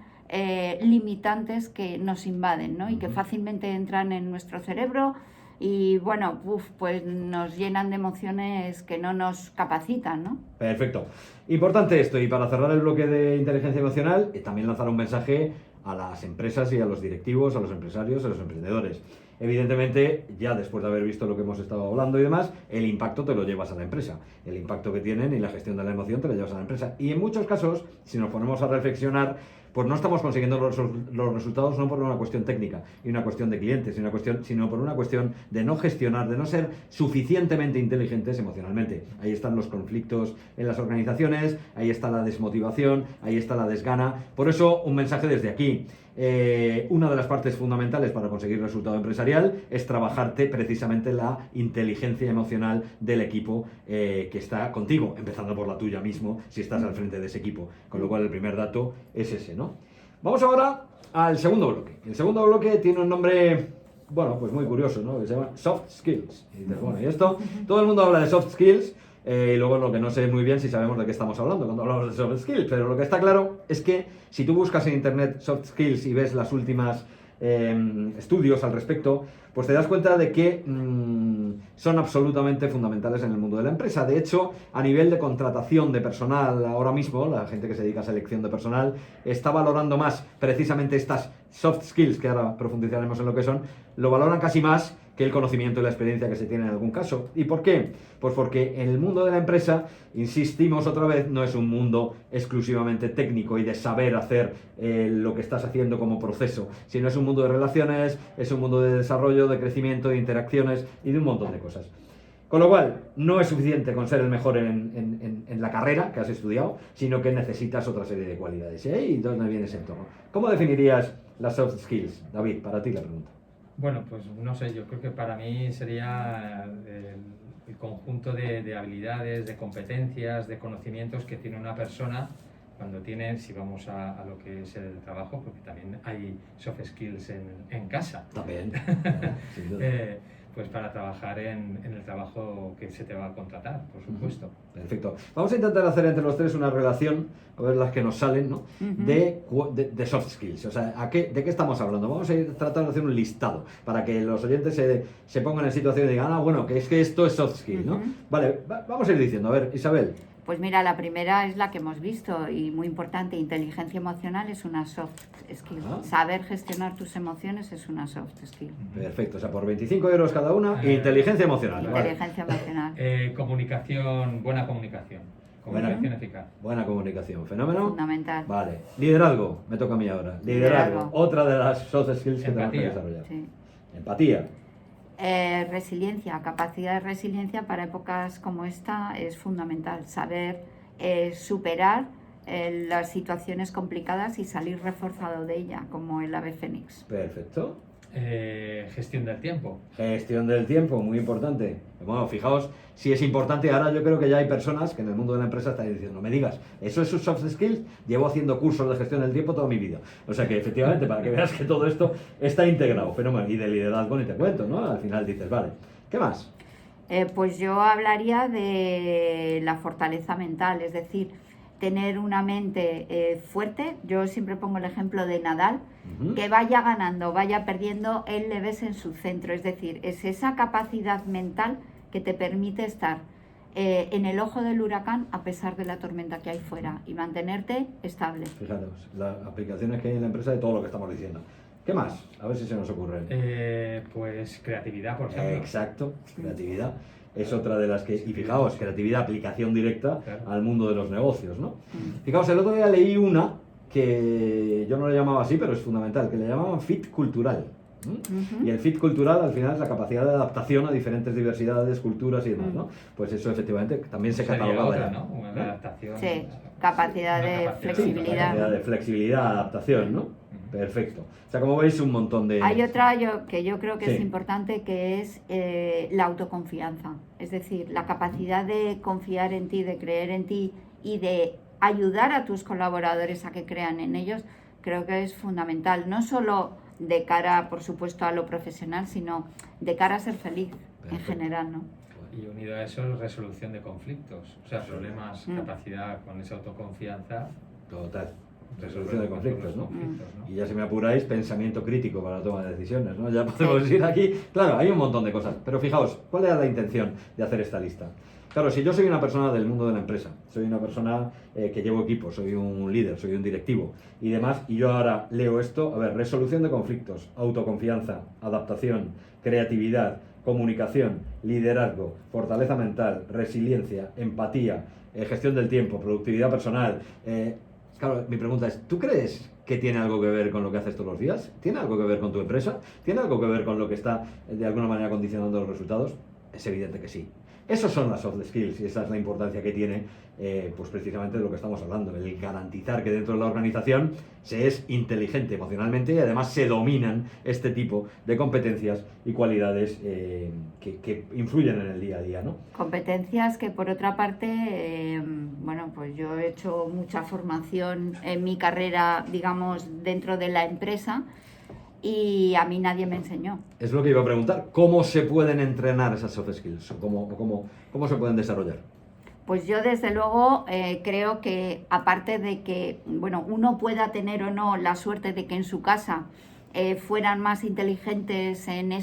Speaker 2: limitantes que nos invaden, ¿no? Y que fácilmente entran en nuestro cerebro y bueno, pues nos llenan de emociones que no nos capacitan, ¿no?
Speaker 1: Perfecto. Importante esto, y para cerrar el bloque de inteligencia emocional, también lanzar un mensaje a las empresas y a los directivos, a los empresarios, a los emprendedores. Evidentemente, ya después de haber visto lo que hemos estado hablando y demás, el impacto te lo llevas a la empresa. El impacto que tienen y la gestión de la emoción te lo llevas a la empresa. Y en muchos casos, si nos ponemos a reflexionar, pues no estamos consiguiendo los resultados no por una cuestión técnica y una cuestión de clientes, sino por una cuestión de no gestionar, de no ser suficientemente inteligentes emocionalmente. Ahí están los conflictos en las organizaciones, ahí está la desmotivación, ahí está la desgana. Por eso, un mensaje desde aquí. Una de las partes fundamentales para conseguir resultado empresarial es trabajarte precisamente la inteligencia emocional del equipo que está contigo, empezando por la tuya mismo, si estás al frente de ese equipo. Con lo cual, el primer dato es ese, ¿no? Vamos ahora al segundo bloque. El segundo bloque tiene un nombre, bueno, pues muy curioso, ¿no? Que se llama Soft Skills. Y dices, bueno, y esto, todo el mundo habla de Soft Skills. Y luego lo que no sé muy bien si sabemos de qué estamos hablando cuando hablamos de soft skills, pero lo que está claro es que si tú buscas en internet soft skills y ves las últimas estudios al respecto, pues te das cuenta de que son absolutamente fundamentales en el mundo de la empresa. De hecho, a nivel de contratación de personal ahora mismo, la gente que se dedica a selección de personal está valorando más precisamente estas soft skills, que ahora profundizaremos en lo que son, lo valoran casi más que el conocimiento y la experiencia que se tiene en algún caso. ¿Y por qué? Pues porque en el mundo de la empresa, insistimos otra vez, no es un mundo exclusivamente técnico y de saber hacer lo que estás haciendo como proceso, sino es un mundo de relaciones, es un mundo de desarrollo, de crecimiento, de interacciones y de un montón de cosas. Con lo cual, no es suficiente con ser el mejor en la carrera que has estudiado, sino que necesitas otra serie de cualidades. ¿Y ahí dónde viene ese entorno? ¿Cómo definirías las soft skills? David, para ti la pregunta.
Speaker 3: Bueno, pues no sé, yo creo que para mí sería el conjunto de habilidades, de competencias, de conocimientos que tiene una persona cuando tiene, si vamos a lo que es el trabajo, porque también hay soft skills en casa.
Speaker 1: También. Sin duda.
Speaker 3: Pues para trabajar en el trabajo que se te va a contratar, por supuesto.
Speaker 1: Perfecto. Vamos a intentar hacer entre los tres una relación, a ver las que nos salen, ¿no? De soft skills. O sea, ¿de qué estamos hablando? Vamos a ir tratando de hacer un listado para que los oyentes se pongan en situación y digan, bueno, que es que esto es soft skill, ¿no? Vale, vamos a ir diciendo. A ver, Isabel.
Speaker 2: Pues mira, la primera es la que hemos visto y muy importante, inteligencia emocional es una soft skill. Saber gestionar tus emociones es una soft skill.
Speaker 1: Perfecto, o sea, por 25 euros cada una, inteligencia emocional.
Speaker 2: Inteligencia emocional.
Speaker 3: Comunicación, buena comunicación. Comunicación eficaz.
Speaker 1: Buena comunicación, fenómeno.
Speaker 2: Fundamental.
Speaker 1: Vale, liderazgo, me toca a mí ahora. Liderazgo, otra de las soft skills que tenemos que desarrollar.
Speaker 2: Sí.
Speaker 1: Empatía.
Speaker 2: Resiliencia, capacidad de resiliencia para épocas como esta es fundamental. Saber superar las situaciones complicadas y salir reforzado de ella, como el ave fénix.
Speaker 1: Perfecto.
Speaker 3: Gestión del tiempo.
Speaker 1: Gestión del tiempo, muy importante. Bueno, fijaos si es importante. Ahora yo creo que ya hay personas que en el mundo de la empresa están diciendo, no me digas, eso es sus soft skills, llevo haciendo cursos de gestión del tiempo toda mi vida. O sea que efectivamente, para que veas que todo esto está integrado, fenómeno. Y de liderazgo ni te cuento, ¿no? Al final dices, vale, ¿qué más?
Speaker 2: Pues yo hablaría de la fortaleza mental, es decir, tener una mente fuerte. Yo siempre pongo el ejemplo de Nadal, que vaya ganando, vaya perdiendo, él le ves en su centro. Es decir, es esa capacidad mental que te permite estar en el ojo del huracán a pesar de la tormenta que hay fuera y mantenerte estable.
Speaker 1: Fijaros, las aplicaciones que hay en la empresa de todo lo que estamos diciendo. ¿Qué más? A ver si se nos ocurre.
Speaker 3: Pues creatividad, por ejemplo.
Speaker 1: Exacto, creatividad. Es otra de las que... Y fijaos, creatividad, aplicación directa al mundo de los negocios, ¿no? Fijaos, el otro día leí una que yo no le llamaba así, pero es fundamental, que le llamaban fit cultural. Y el fit cultural al final es la capacidad de adaptación a diferentes diversidades, culturas y demás, ¿no? Pues eso efectivamente también se catalogaba ya.
Speaker 3: ¿no? Una adaptación.
Speaker 2: Sí, capacidad de flexibilidad.
Speaker 1: Sí, capacidad de flexibilidad, adaptación, ¿no? Perfecto. O sea, como veis, un montón de...
Speaker 2: Hay otra que yo creo que
Speaker 1: Sí.
Speaker 2: es importante, que es la autoconfianza. Es decir, la capacidad de confiar en ti, de creer en ti y de ayudar a tus colaboradores a que crean en ellos, creo que es fundamental. No solo de cara, por supuesto, a lo profesional, sino de cara a ser feliz en
Speaker 1: Perfecto.
Speaker 2: general, ¿no?
Speaker 3: Y unido a eso, resolución de conflictos, o sea, problemas, capacidad con esa autoconfianza.
Speaker 1: Total. Resolución
Speaker 3: resolver
Speaker 1: de conflictos,
Speaker 3: los
Speaker 1: ¿no?
Speaker 3: conflictos, ¿no?
Speaker 1: Y ya si me apuráis, pensamiento crítico para la toma de decisiones, ¿no? Ya podemos ir aquí. Claro, hay un montón de cosas. Pero fijaos, ¿cuál era la intención de hacer esta lista? Claro, si yo soy una persona del mundo de la empresa, soy una persona que llevo equipo, soy un líder, soy un directivo y demás, y yo ahora leo esto, a ver, resolución de conflictos, autoconfianza, adaptación, creatividad, comunicación, liderazgo, fortaleza mental, resiliencia, empatía, gestión del tiempo, productividad personal. Claro, mi pregunta es, ¿tú crees que tiene algo que ver con lo que haces todos los días? ¿Tiene algo que ver con tu empresa? ¿Tiene algo que ver con lo que está de alguna manera condicionando los resultados? Es evidente que sí. Esos son las soft skills y esa es la importancia que tiene, pues precisamente de lo que estamos hablando, el garantizar que dentro de la organización se es inteligente emocionalmente y además se dominan este tipo de competencias y cualidades que influyen en el día a día, ¿no?
Speaker 2: Competencias que, por otra parte, bueno, pues yo he hecho mucha formación en mi carrera, digamos, dentro de la empresa, y a mí nadie me enseñó.
Speaker 1: Es lo que iba a preguntar. ¿Cómo se pueden entrenar esas soft skills? ¿Cómo se pueden desarrollar?
Speaker 2: Pues yo, desde luego, creo que, aparte de que, bueno, uno pueda tener o no la suerte de que en su casa fueran más inteligentes en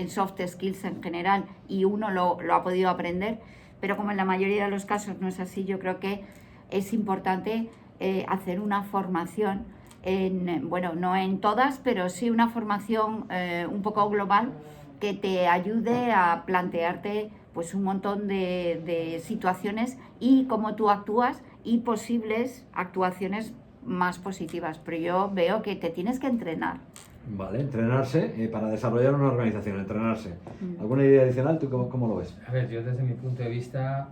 Speaker 2: soft skills en general, y uno lo ha podido aprender, pero como en la mayoría de los casos no es así, yo creo que es importante hacer una formación bueno, no en todas, pero sí una formación un poco global que te ayude a plantearte pues un montón de situaciones y cómo tú actúas y posibles actuaciones más positivas. Pero yo veo que te tienes que entrenar.
Speaker 1: Vale, entrenarse para desarrollar una organización, entrenarse. ¿Alguna idea adicional? ¿Tú cómo lo ves?
Speaker 3: A ver, yo desde mi punto de vista,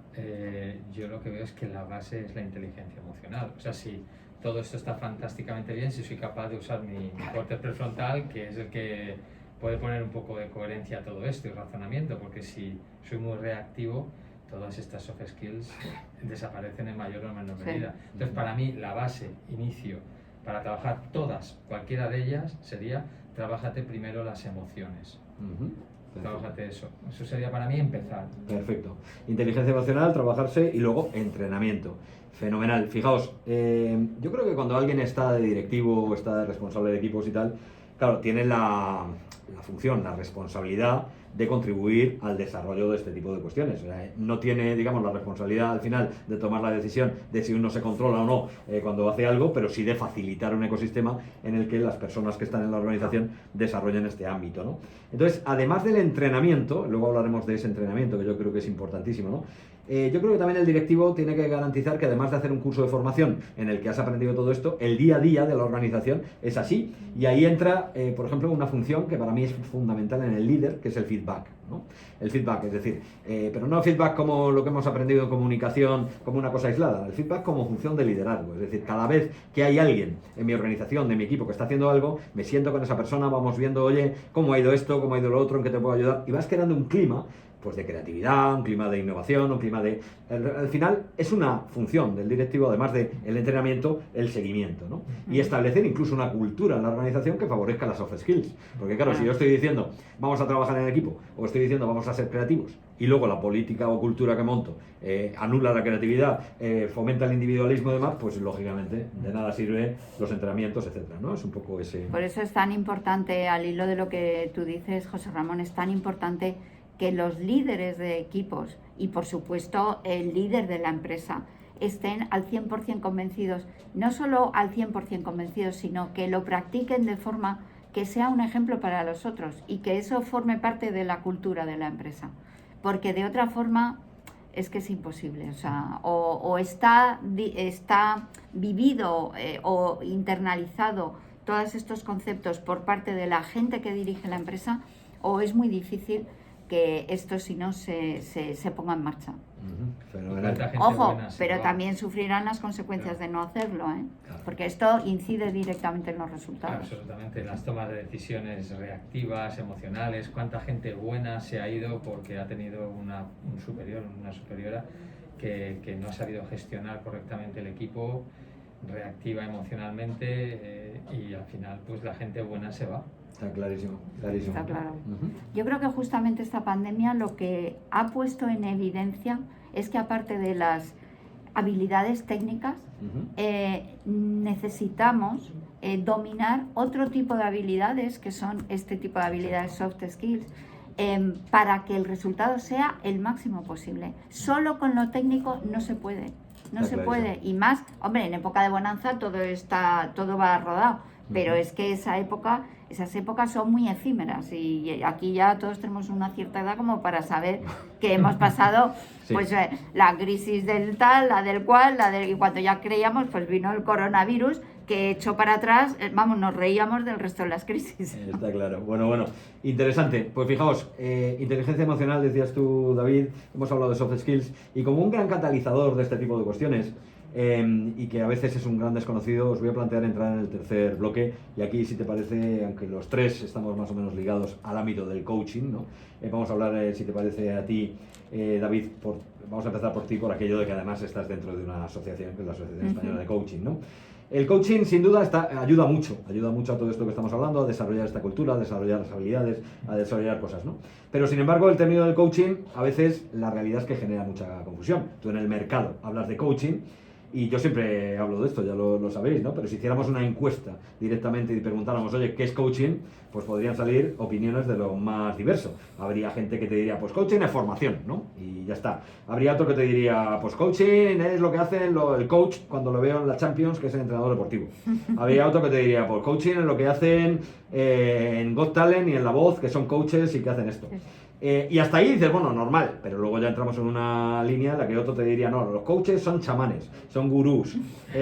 Speaker 3: yo lo que veo es que la base es la inteligencia emocional. O sea, si todo esto está fantásticamente bien, si soy capaz de usar mi córtex prefrontal, que es el que puede poner un poco de coherencia a todo esto y razonamiento, porque si soy muy reactivo, todas estas soft skills desaparecen en mayor o menor medida. Entonces, para mí, la base, inicio, para trabajar todas, cualquiera de ellas, sería trabájate primero las emociones. Trabájate eso. Eso sería para mí empezar.
Speaker 1: Perfecto. Inteligencia emocional, trabajarse y luego entrenamiento. Fenomenal. Fijaos, yo creo que cuando alguien está de directivo o está de responsable de equipos y tal, claro, tiene la función, la responsabilidad de contribuir al desarrollo de este tipo de cuestiones. O sea, no tiene, digamos, la responsabilidad al final de tomar la decisión de si uno se controla o no cuando hace algo, pero sí de facilitar un ecosistema en el que las personas que están en la organización desarrollen este ámbito, ¿no? Entonces, además del entrenamiento, luego hablaremos de ese entrenamiento que yo creo que es importantísimo, ¿no? Yo creo que también el directivo tiene que garantizar que, además de hacer un curso de formación en el que has aprendido todo esto, el día a día de la organización es así. Y ahí entra, por ejemplo, una función que para mí es fundamental en el líder, que es el feedback, ¿no? El feedback, es decir, pero no feedback como lo que hemos aprendido en comunicación, como una cosa aislada, el feedback como función de liderazgo. Es decir, cada vez que hay alguien en mi organización, de mi equipo, que está haciendo algo, me siento con esa persona, vamos viendo, oye, cómo ha ido esto, cómo ha ido lo otro, en qué te puedo ayudar, y vas creando un clima pues de creatividad, un clima de innovación, un clima de... Al final es una función del directivo, además del entrenamiento, el seguimiento, ¿no? Y establecer incluso una cultura en la organización que favorezca las soft skills. Porque claro, si yo estoy diciendo vamos a trabajar en equipo, o estoy diciendo vamos a ser creativos, y luego la política o cultura que monto anula la creatividad, fomenta el individualismo y demás, pues lógicamente de nada sirve los entrenamientos, etcétera, ¿no? Es un poco ese...
Speaker 2: Por eso es tan importante, al hilo de lo que tú dices, José Ramón, es tan importante que los líderes de equipos y, por supuesto, el líder de la empresa estén al 100% convencidos, no solo al 100% convencidos, sino que lo practiquen de forma que sea un ejemplo para los otros y que eso forme parte de la cultura de la empresa. Porque de otra forma es que es imposible, o sea, o está vivido o internalizado todos estos conceptos por parte de la gente que dirige la empresa, o es muy difícil que esto, si no, se ponga en marcha.
Speaker 1: Fenomenal.
Speaker 3: Cuánta gente
Speaker 2: Ojo,
Speaker 3: buena se
Speaker 2: pero
Speaker 3: va.
Speaker 2: también sufrirán las consecuencias de no hacerlo, ¿eh?
Speaker 1: Claro.
Speaker 2: Porque esto incide directamente en los resultados.
Speaker 3: Absolutamente, las tomas de decisiones reactivas, emocionales, cuánta gente buena se ha ido porque ha tenido un superior, una superiora que no ha sabido gestionar correctamente el equipo, reactiva emocionalmente y al final pues la gente buena se va.
Speaker 1: Está clarísimo, clarísimo.
Speaker 2: Está claro.
Speaker 1: Ujú.
Speaker 2: Yo creo que justamente esta pandemia lo que ha puesto en evidencia es que aparte de las habilidades técnicas,
Speaker 1: Ujú.
Speaker 2: necesitamos dominar otro tipo de habilidades, que son este tipo de habilidades soft skills, para que el resultado sea el máximo posible. Solo con lo técnico no se puede. No
Speaker 1: Está
Speaker 2: se
Speaker 1: clarísimo.
Speaker 2: puede. Y más, hombre, en época de bonanza todo va rodado. Pero
Speaker 1: Ujú.
Speaker 2: es que esas épocas son muy efímeras y aquí ya todos tenemos una cierta edad como para saber que hemos pasado
Speaker 1: Sí.
Speaker 2: pues la crisis del tal, la del cual, y cuando ya creíamos pues vino el coronavirus que echó para atrás, vamos, nos reíamos del resto de las crisis.
Speaker 1: Está claro. Bueno, interesante. Pues fijaos, inteligencia emocional, decías tú, David, hemos hablado de soft skills, y como un gran catalizador de este tipo de cuestiones, y que a veces es un gran desconocido, os voy a plantear entrar en el tercer bloque, y aquí, si te parece, aunque los tres estamos más o menos ligados al ámbito del coaching, ¿no? Vamos a hablar, si te parece a ti, David, vamos a empezar por ti, por aquello de que además estás dentro de una asociación, que es la Asociación Española de Coaching, ¿no? El coaching, sin duda, ayuda mucho a todo esto que estamos hablando, a desarrollar esta cultura, a desarrollar las habilidades, a desarrollar cosas, ¿no? Pero, sin embargo, el término del coaching, a veces, la realidad es que genera mucha confusión. Tú en el mercado hablas de coaching, y yo siempre hablo de esto, ya lo sabéis, ¿no? Pero si hiciéramos una encuesta directamente y preguntáramos, oye, ¿qué es coaching? Pues podrían salir opiniones de lo más diverso. Habría gente que te diría, pues coaching es formación, ¿no? Y ya está. Habría otro que te diría, pues coaching es lo que hace el coach cuando lo veo en la Champions, que es el entrenador deportivo. Habría otro que te diría, pues coaching es lo que hacen en Got Talent y en La Voz, que son coaches y que hacen esto. Y hasta ahí dices, bueno, normal, pero luego ya entramos en una línea en la que otro te diría, no, los coaches son chamanes, son gurús,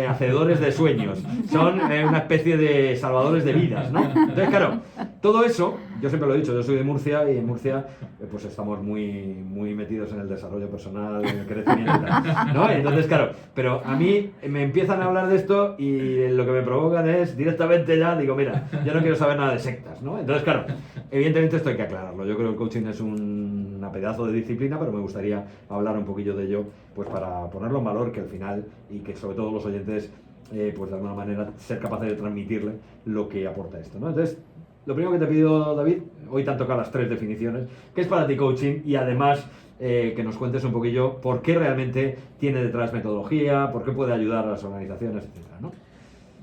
Speaker 1: hacedores de sueños, son una especie de salvadores de vidas, ¿no? Entonces, claro, todo eso, yo siempre lo he dicho, yo soy de Murcia y en Murcia pues estamos muy metidos en el desarrollo personal, en el crecimiento, ¿no? Entonces, claro, pero a mí me empiezan a hablar de esto y lo que me provocan es directamente ya, digo, mira, yo no quiero saber nada de sectas, ¿no? Entonces, claro, evidentemente esto hay que aclararlo. Yo creo que el coaching es una pedazo de disciplina, pero me gustaría hablar un poquillo de ello, pues para ponerlo en valor, que al final, y que sobre todo los oyentes, pues de alguna manera ser capaces de transmitirle lo que aporta esto, ¿no? Entonces, lo primero que te pido, David, hoy te han tocado las 3 definiciones, ¿qué es para ti coaching? Y además, que nos cuentes un poquillo por qué realmente tiene detrás metodología, por qué puede ayudar a las organizaciones, etcétera, ¿no?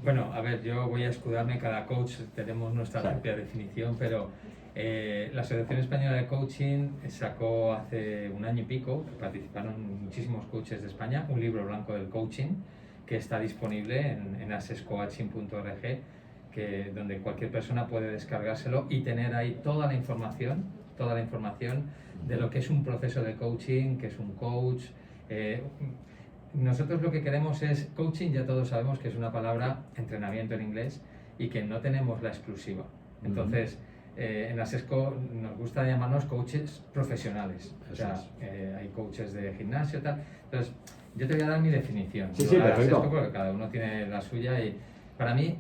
Speaker 3: Bueno, a ver, yo voy a escudarme, cada coach tenemos nuestra
Speaker 1: Claro.
Speaker 3: propia definición, pero la Asociación Española de Coaching sacó hace un año y pico, que participaron muchísimos coaches de España, un libro blanco del coaching que está disponible en accesscoaching.org, donde cualquier persona puede descargárselo y tener ahí toda la información de lo que es un proceso de coaching, que es un coach. Nosotros lo que queremos es coaching, ya todos sabemos que es una palabra, entrenamiento en inglés, y que no tenemos la exclusiva. Entonces, en la SESCO nos gusta llamarnos coaches profesionales. O sea, hay coaches de gimnasio, tal. Entonces, yo te voy a dar mi definición.
Speaker 1: Sí, perfecto.
Speaker 3: SESCO, porque cada uno tiene la suya. Y para mí,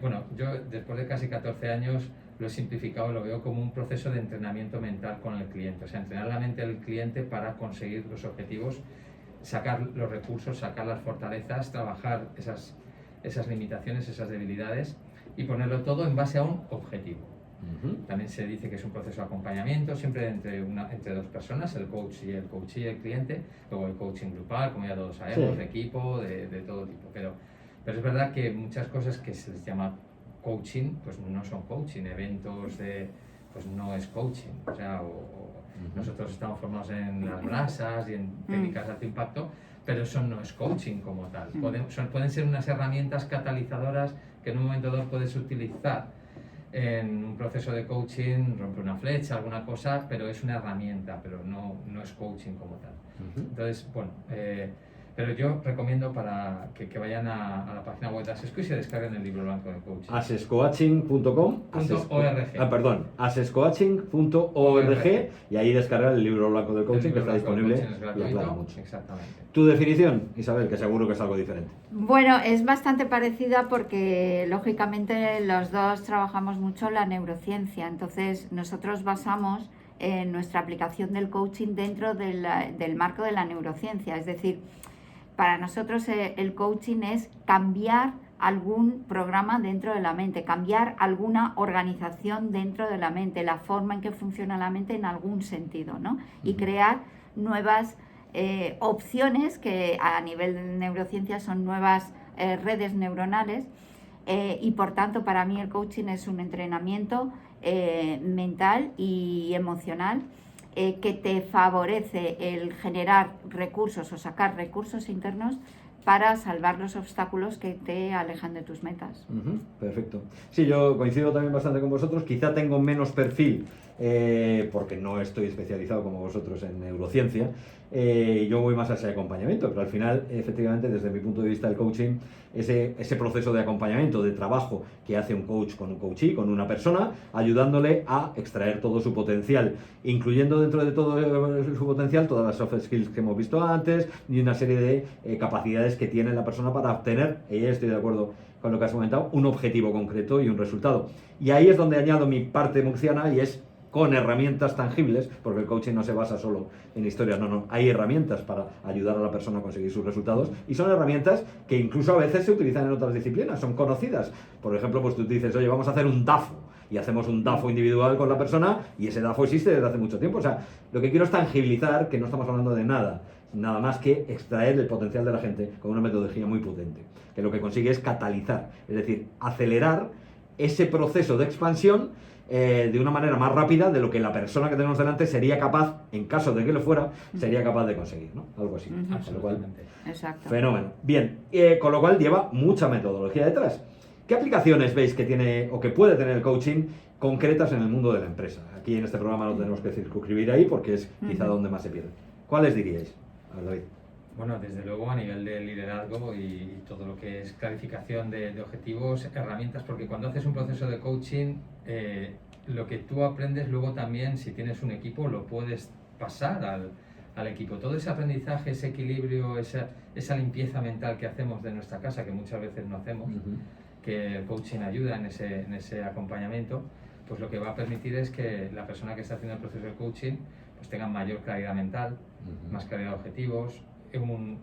Speaker 3: bueno, yo después de casi 14 años lo he simplificado, lo veo como un proceso de entrenamiento mental con el cliente. O sea, entrenar la mente del cliente para conseguir los objetivos, sacar los recursos, sacar las fortalezas, trabajar esas limitaciones, esas debilidades y ponerlo todo en base a un objetivo. También se dice que es un proceso de acompañamiento, siempre entre 2 personas, el coach y el cliente. Luego el coaching grupal, como ya todos sabemos,
Speaker 1: Sí.
Speaker 3: de equipo, de todo tipo. Pero es verdad que muchas cosas que se les llama coaching, pues no son coaching, eventos pues no es coaching. O sea, nosotros estamos formados en las brasas y en técnicas de alto impacto, pero eso no es coaching como tal. Pueden ser unas herramientas catalizadoras que en un momento dado puedes utilizar en un proceso de coaching, romper una flecha, alguna cosa, pero es una herramienta, pero no es coaching como tal. Entonces, bueno, Pero yo recomiendo para que vayan a la página web de Asesco y se descarguen el libro blanco de coaching.
Speaker 1: Asescoaching.com asescoaching.org y ahí descargar el libro blanco del coaching que está disponible y aclara mucho.
Speaker 3: Exactamente.
Speaker 1: Tu definición, Isabel, que seguro que es algo diferente.
Speaker 2: Bueno, es bastante parecida porque lógicamente los dos trabajamos mucho la neurociencia, entonces nosotros basamos nuestra aplicación del coaching dentro del marco de la neurociencia, es decir, para nosotros el coaching es cambiar algún programa dentro de la mente, cambiar alguna organización dentro de la mente, la forma en que funciona la mente en algún sentido, ¿no? Y crear nuevas opciones que a nivel de neurociencia son nuevas redes neuronales y por tanto para mí el coaching es un entrenamiento mental y emocional que te favorece el generar recursos o sacar recursos internos para salvar los obstáculos que te alejan de tus metas.
Speaker 1: Perfecto. Sí, yo coincido también bastante con vosotros. Quizá tengo menos perfil porque no estoy especializado como vosotros en neurociencia. Yo voy más a ese acompañamiento, pero al final, efectivamente, desde mi punto de vista, el coaching, ese proceso de acompañamiento, de trabajo que hace un coach con un coachee, con una persona, ayudándole a extraer todo su potencial, incluyendo dentro de todo su potencial todas las soft skills que hemos visto antes y una serie de capacidades que tiene la persona para obtener, y estoy de acuerdo con lo que has comentado, un objetivo concreto y un resultado. Y ahí es donde añado mi parte murciana y es con herramientas tangibles, porque el coaching no se basa solo en historias, no, hay herramientas para ayudar a la persona a conseguir sus resultados y son herramientas que incluso a veces se utilizan en otras disciplinas, son conocidas. Por ejemplo, pues tú dices, oye, vamos a hacer un DAFO y hacemos un DAFO individual con la persona y ese DAFO existe desde hace mucho tiempo. O sea, lo que quiero es tangibilizar que no estamos hablando de nada más que extraer el potencial de la gente con una metodología muy potente, que lo que consigue es catalizar, es decir, acelerar ese proceso de expansión de una manera más rápida de lo que la persona que tenemos delante sería capaz, en caso de que lo fuera, sería capaz de conseguir, ¿no? Algo así. Con lo cual,
Speaker 2: exacto.
Speaker 1: Fenómeno. Bien, con lo cual lleva mucha metodología detrás. ¿Qué aplicaciones veis que tiene o que puede tener el coaching concretas en el mundo de la empresa? Aquí en este programa no tenemos que circunscribir ahí porque es quizá donde más se pierde. ¿Cuáles diríais? A ver, David.
Speaker 3: Bueno, desde luego a nivel de liderazgo y todo lo que es clarificación de objetivos, herramientas, porque cuando haces un proceso de coaching, lo que tú aprendes luego también, si tienes un equipo, lo puedes pasar al equipo. Todo ese aprendizaje, ese equilibrio, esa limpieza mental que hacemos de nuestra casa, que muchas veces no hacemos, que el coaching ayuda en ese acompañamiento, pues lo que va a permitir es que la persona que está haciendo el proceso de coaching pues tenga mayor claridad mental, más claridad de objetivos,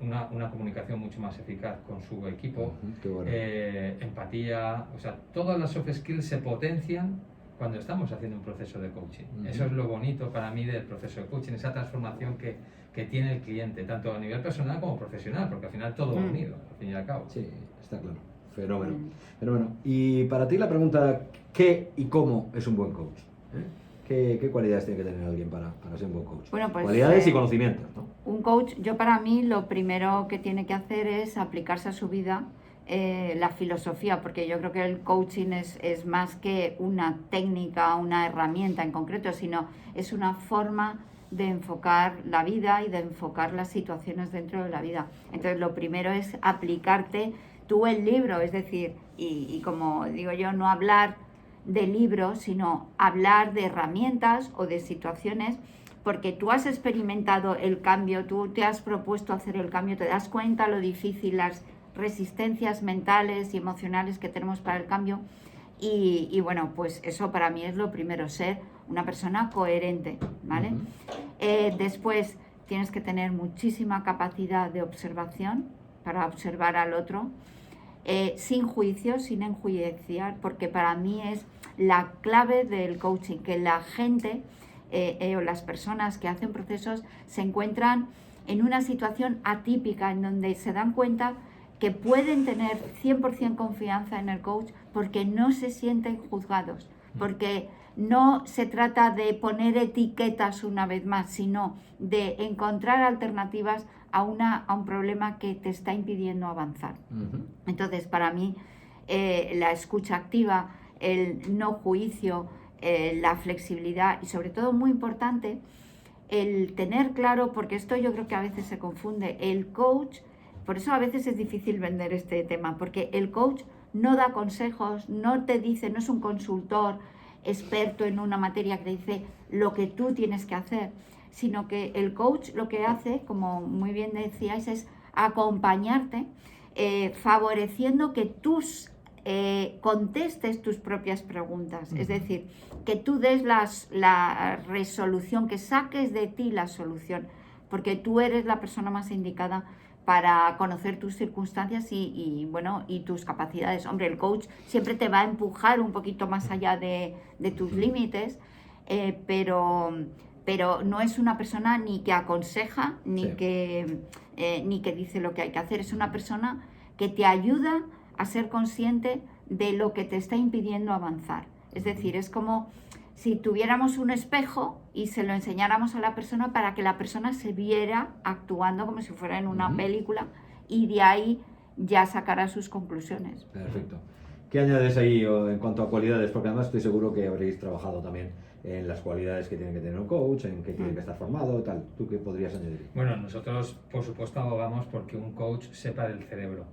Speaker 3: una comunicación mucho más eficaz con su equipo,
Speaker 1: Bueno.
Speaker 3: empatía, o sea, todas las soft skills se potencian cuando estamos haciendo un proceso de coaching. Eso es lo bonito para mí del proceso de coaching, esa transformación que tiene el cliente, tanto a nivel personal como profesional, porque al final todo va unido, al fin y al cabo.
Speaker 1: Sí, está claro. Fenómeno. Y para ti la pregunta, ¿qué y cómo es un buen coach? ¿Qué cualidades tiene que tener alguien para ser un buen coach?
Speaker 2: Bueno, pues,
Speaker 1: cualidades y conocimientos, ¿no?
Speaker 2: Un coach, yo para mí lo primero que tiene que hacer es aplicarse a su vida la filosofía, porque yo creo que el coaching es más que una técnica, una herramienta en concreto, sino es una forma de enfocar la vida y de enfocar las situaciones dentro de la vida. Entonces lo primero es aplicarte tú el libro, es decir, y como digo yo, no hablar de libros, sino hablar de herramientas o de situaciones, porque tú has experimentado el cambio, tú te has propuesto hacer el cambio, te das cuenta lo difícil, las resistencias mentales y emocionales que tenemos para el cambio y bueno, pues eso para mí es lo primero, ser una persona coherente, ¿vale? Después tienes que tener muchísima capacidad de observación para observar al otro, sin juicio, sin enjuiciar, porque para mí es la clave del coaching, que la gente o las personas que hacen procesos se encuentran en una situación atípica en donde se dan cuenta que pueden tener 100% confianza en el coach porque no se sienten juzgados, porque no se trata de poner etiquetas una vez más, sino de encontrar alternativas a un problema que te está impidiendo avanzar. Entonces, para mí, la escucha activa, el no juicio, la flexibilidad y sobre todo muy importante el tener claro, porque esto yo creo que a veces se confunde, el coach Por eso a veces es difícil vender este tema, porque el coach no da consejos, no te dice, no es un consultor experto en una materia que te dice lo que tú tienes que hacer, sino que el coach lo que hace, como muy bien decíais, es acompañarte, favoreciendo que contestes tus propias preguntas, es decir, que tú des la resolución, que saques de ti la solución, porque tú eres la persona más indicada para conocer tus circunstancias y tus capacidades. Hombre, el coach siempre te va a empujar un poquito más allá de tus límites, pero no es una persona ni que aconseja, ni que dice lo que hay que hacer. Es una persona que te ayuda a ser consciente de lo que te está impidiendo avanzar. Es decir, es como si tuviéramos un espejo y se lo enseñáramos a la persona para que la persona se viera actuando como si fuera en una película y de ahí ya sacara sus conclusiones.
Speaker 1: Perfecto. ¿Qué añades ahí en cuanto a cualidades? Porque además estoy seguro que habréis trabajado también en las cualidades que tiene que tener un coach, en que tiene que estar formado, tal. ¿Tú qué podrías añadir?
Speaker 3: Bueno, nosotros por supuesto abogamos porque un coach sepa del cerebro.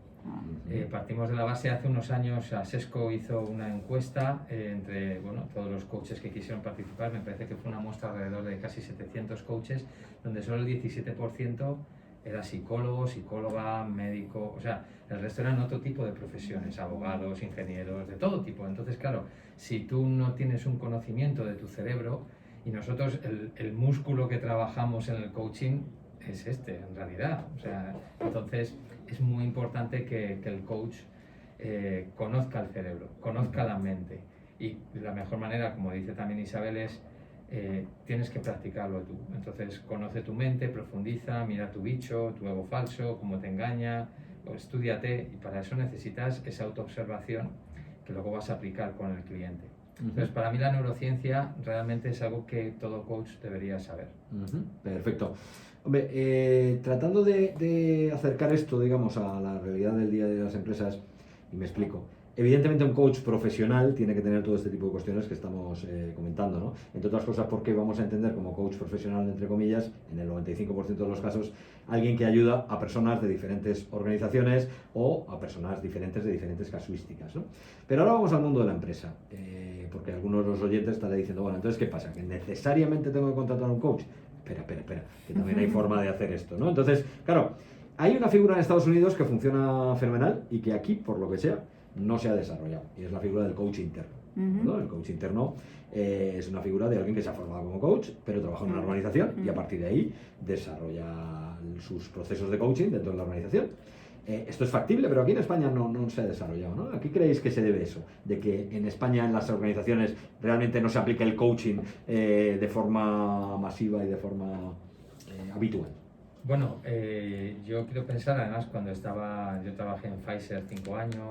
Speaker 3: Partimos de la base, hace unos años Asesco hizo una encuesta entre todos los coaches que quisieron participar, me parece que fue una muestra alrededor de casi 700 coaches, donde solo el 17% era psicólogo, psicóloga, médico, o sea, el resto eran otro tipo de profesiones, abogados, ingenieros, de todo tipo. Entonces, claro, si tú no tienes un conocimiento de tu cerebro, y nosotros el músculo que trabajamos en el coaching es en realidad, o sea, entonces es muy importante que el coach conozca el cerebro, conozca la mente, y la mejor manera, como dice también Isabel, es tienes que practicarlo tú. Entonces conoce tu mente, profundiza, mira tu bicho, tu ego falso, cómo te engaña, o estúdiate, y para eso necesitas esa autoobservación que luego vas a aplicar con el cliente. Entonces, para mí la neurociencia realmente es algo que todo coach debería saber.
Speaker 1: Perfecto. Hombre, tratando de acercar esto, digamos, a la realidad del día de las empresas, y me explico. Evidentemente un coach profesional tiene que tener todo este tipo de cuestiones que estamos comentando, ¿no? Entre otras cosas porque vamos a entender como coach profesional, entre comillas, en el 95% de los casos, alguien que ayuda a personas de diferentes organizaciones o a personas diferentes de diferentes casuísticas, ¿no? Pero ahora vamos al mundo de la empresa, porque algunos de los oyentes estarán diciendo, bueno, entonces, ¿qué pasa? ¿Que necesariamente tengo que contratar a un coach? Espera, que también hay forma de hacer esto, ¿no? Entonces, claro, hay una figura en Estados Unidos que funciona fenomenal y que aquí, por lo que sea, no se ha desarrollado, y es la figura del coach interno, ¿no? El coach interno es una figura de alguien que se ha formado como coach, pero trabaja en una organización y a partir de ahí desarrolla sus procesos de coaching dentro de la organización. Esto es factible, pero aquí en España no se ha desarrollado, ¿no? ¿A qué creéis que se debe eso? De que en España, en las organizaciones, realmente no se aplica el coaching de forma masiva y de forma habitual.
Speaker 3: Bueno, yo quiero pensar, además, yo trabajé en Pfizer 5 años,